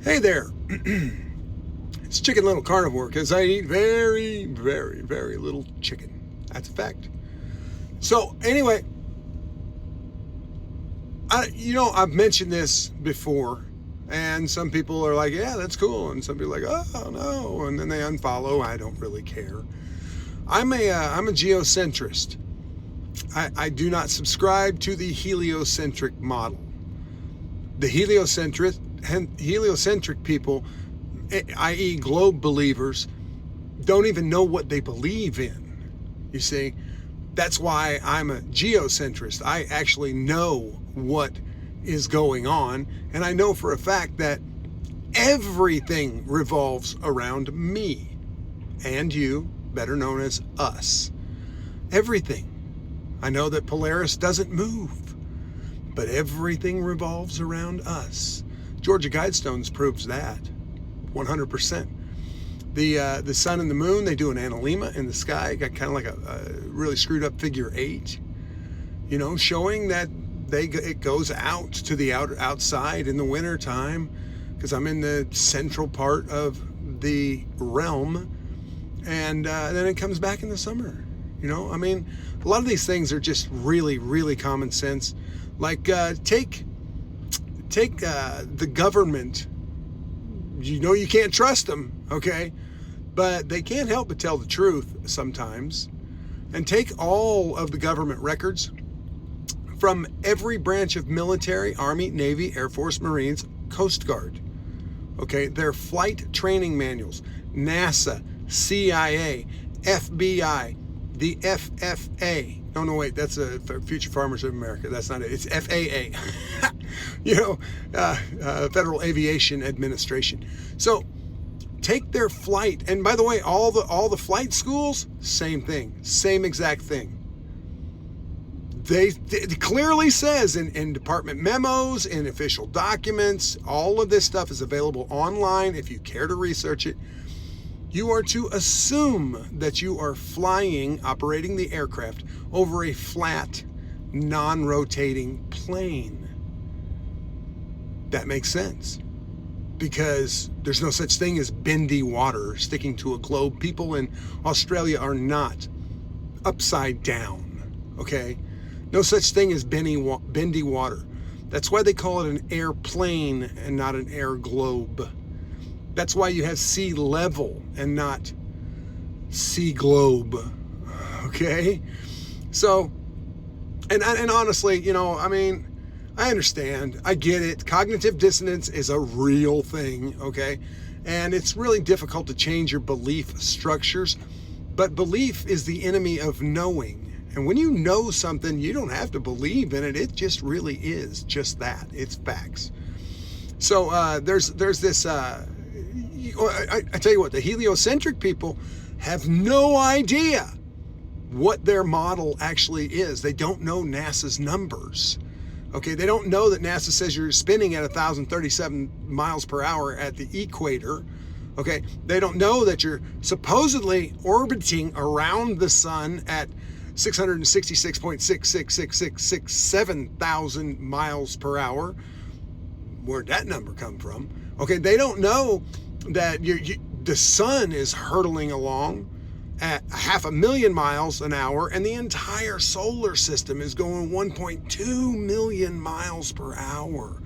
Hey there. It's Chickenlittlecarnivore because I eat very, very, very little chicken. That's a fact. So anyway, I've mentioned this before, and some people are like, "Yeah, that's cool," and some people are like, "Oh no," and then they unfollow. I don't really care. I'm a geocentrist. I do not subscribe to the heliocentric model. The heliocentric people, i.e. globe believers, don't even know what they believe in. You see, that's why I'm a geocentrist. I actually know what is going on, and I know for a fact that everything revolves around me and you, better known as us. Everything. I know that Polaris doesn't move, but everything revolves around us. Georgia Guidestones proves that 100%. The sun and the moon, they do an analemma in the sky, got kind of like a really screwed up figure 8, showing that it goes out to the outside in the winter time, because I'm in the central part of the realm, and then it comes back in the summer. A lot of these things are just really, really common sense. Like take the government. You can't trust them, okay? But they can't help but tell the truth sometimes. And take all of the government records from every branch of military, Army, Navy, Air Force, Marines, Coast Guard. Okay, their flight training manuals, NASA, CIA, FBI, the FFA. No, wait, that's a Future Farmers of America. That's not it. It's FAA. Federal Aviation Administration. So take their flight, and by the way, all the flight schools, same thing, same exact thing. It clearly says in department memos, in official documents, all of this stuff is available online if you care to research it. You are to assume that you are operating the aircraft over a flat, non-rotating plane. That makes sense, because there's no such thing as bendy water sticking to a globe. People in Australia are not upside down, okay? No such thing as bendy water. That's why they call it an airplane and not an air globe. That's why you have sea level and not sea globe, okay? So, and honestly, I understand. I get it. Cognitive dissonance is a real thing, okay? And it's really difficult to change your belief structures, but belief is the enemy of knowing. And when you know something, you don't have to believe in it. It just really is just that. It's facts. So there's this... I tell you what, the heliocentric people have no idea what their model actually is. They don't know NASA's numbers. Okay, they don't know that NASA says you're spinning at 1,037 miles per hour at the equator. Okay, they don't know that you're supposedly orbiting around the sun at 666.66667 thousand miles per hour. Where'd that number come from? Okay, they don't know that the sun is hurtling along at 500,000 miles an hour, and the entire solar system is going 1.2 million miles per hour.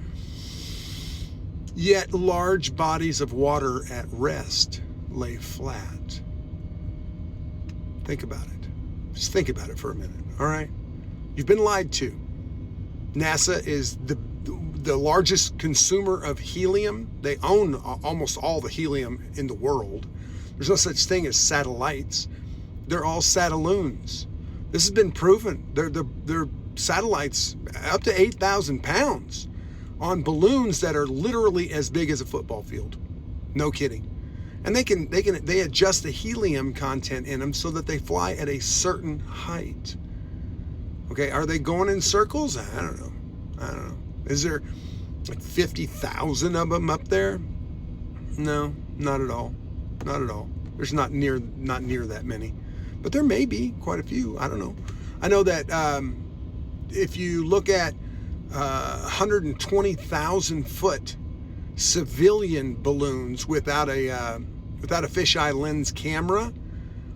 Yet large bodies of water at rest lay flat. Think about it. Just think about it for a minute, all right? You've been lied to. NASA is the largest consumer of helium. They own almost all the helium in the world. There's no such thing as satellites. They're all satelloons. This has been proven. They're satellites up to 8,000 pounds on balloons that are literally as big as a football field. No kidding. And they adjust the helium content in them so that they fly at a certain height. Okay, are they going in circles? I don't know. Is there like 50,000 of them up there? No, not at all. Not at all. There's not near that many, but there may be quite a few. I don't know. I know that if you look at 120,000 foot civilian balloons without a fisheye lens camera.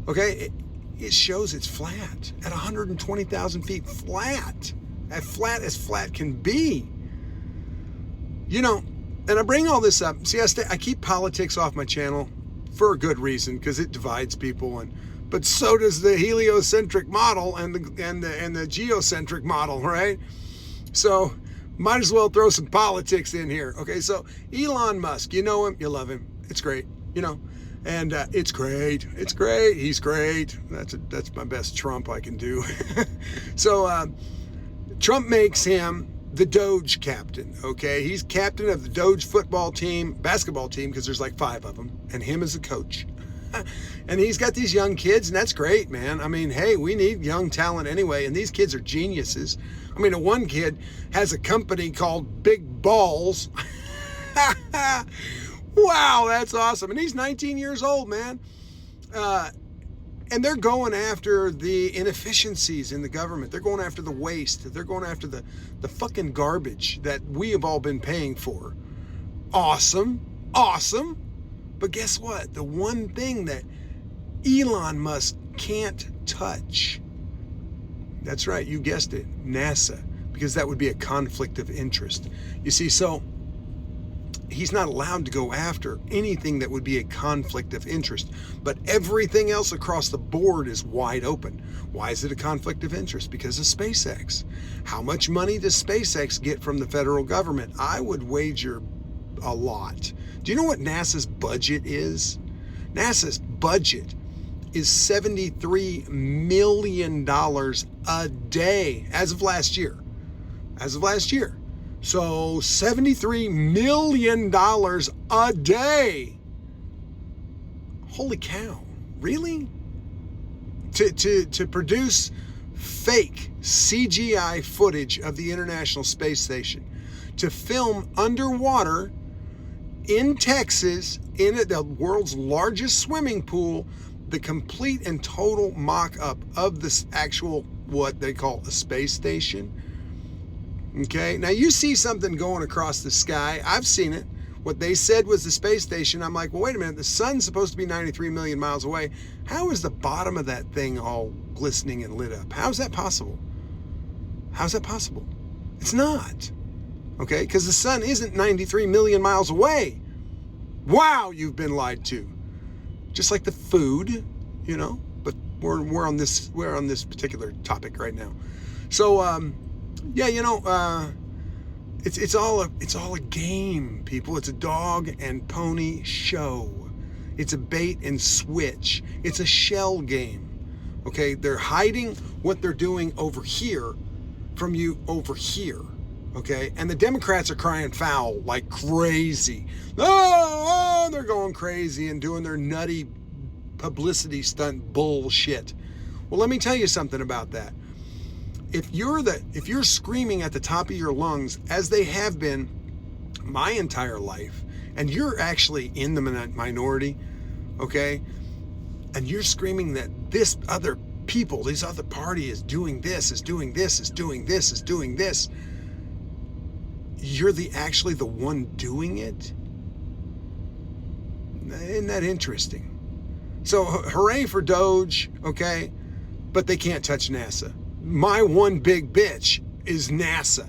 Okay, it shows it's flat at 120,000 feet, flat as flat can be. You know, and I bring all this up. See, I keep politics off my channel for a good reason, because it divides people, but so does the heliocentric model and the geocentric model, right? So might as well throw some politics in here. Okay, so Elon Musk, you know him, you love him, it's great, you know, and it's great, he's great. That's my best Trump I can do. So Trump makes him the Doge captain. Okay, he's captain of the Doge basketball team, because there's like 5 of them, and him as a coach. And he's got these young kids, and that's great, man. I mean, hey, we need young talent anyway, and these kids are geniuses. I mean, one kid has a company called Big Balls. Wow, that's awesome. And he's 19 years old, man. And they're going after the inefficiencies in the government. They're going after the waste. They're going after the fucking garbage that we have all been paying for. Awesome. But guess what? The one thing that Elon Musk can't touch, that's right, you guessed it, NASA, because that would be a conflict of interest. You see, so he's not allowed to go after anything that would be a conflict of interest, but everything else across the board is wide open. Why is it a conflict of interest? Because of SpaceX. How much money does SpaceX get from the federal government? I would wager a lot. Do you know what NASA's budget is? NASA's budget is $73 million a day as of last year. So $73 million a day. Holy cow. Really? To produce fake CGI footage of the International Space Station, to film underwater in Texas, in the world's largest swimming pool, the complete and total mock-up of this actual, what they call a space station. Okay, now you see something going across the sky. I've seen it. What they said was the space station. I'm like, well, wait a minute. The sun's supposed to be 93 million miles away. How is the bottom of that thing all glistening and lit up? How is that possible? How's that possible? It's not. Okay, because the sun isn't 93 million miles away. Wow, you've been lied to. Just like the food, you know. But we're on this particular topic right now. So yeah, you know, it's all a game, people. It's a dog and pony show. It's a bait and switch. It's a shell game. Okay, they're hiding what they're doing over here from you over here. Okay, and the Democrats are crying foul like crazy. Oh, they're going crazy and doing their nutty publicity stunt bullshit. Well, let me tell you something about that. If you're screaming at the top of your lungs, as they have been my entire life, and you're actually in the minority, okay, and you're screaming that this other people, this other party is doing this, you're actually the one doing it? Isn't that interesting? So hooray for Doge, okay, but they can't touch NASA. My one big bitch is NASA.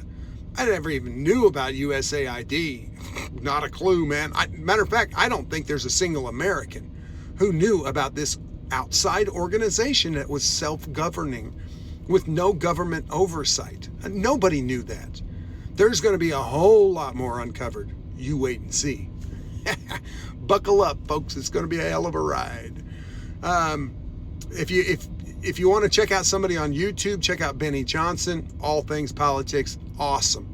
I never even knew about USAID. Not a clue, man. Matter of fact, I don't think there's a single American who knew about this outside organization that was self-governing with no government oversight. Nobody knew that. There's going to be a whole lot more uncovered. You wait and see. Buckle up, folks. It's going to be a hell of a ride. If you want to check out somebody on YouTube, check out Benny Johnson. All things politics, awesome.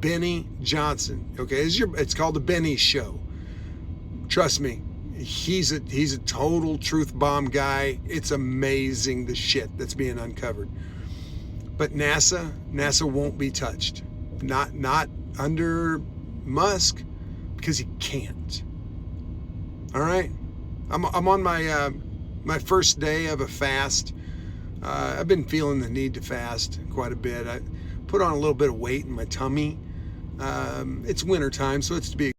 Benny Johnson. Okay, it's called the Benny Show. Trust me, he's a total truth bomb guy. It's amazing the shit that's being uncovered. But NASA won't be touched. Not under Musk, because he can't. All right, I'm on my first day of a fast. I've been feeling the need to fast quite a bit. I put on a little bit of weight in my tummy. It's winter time, so it's to be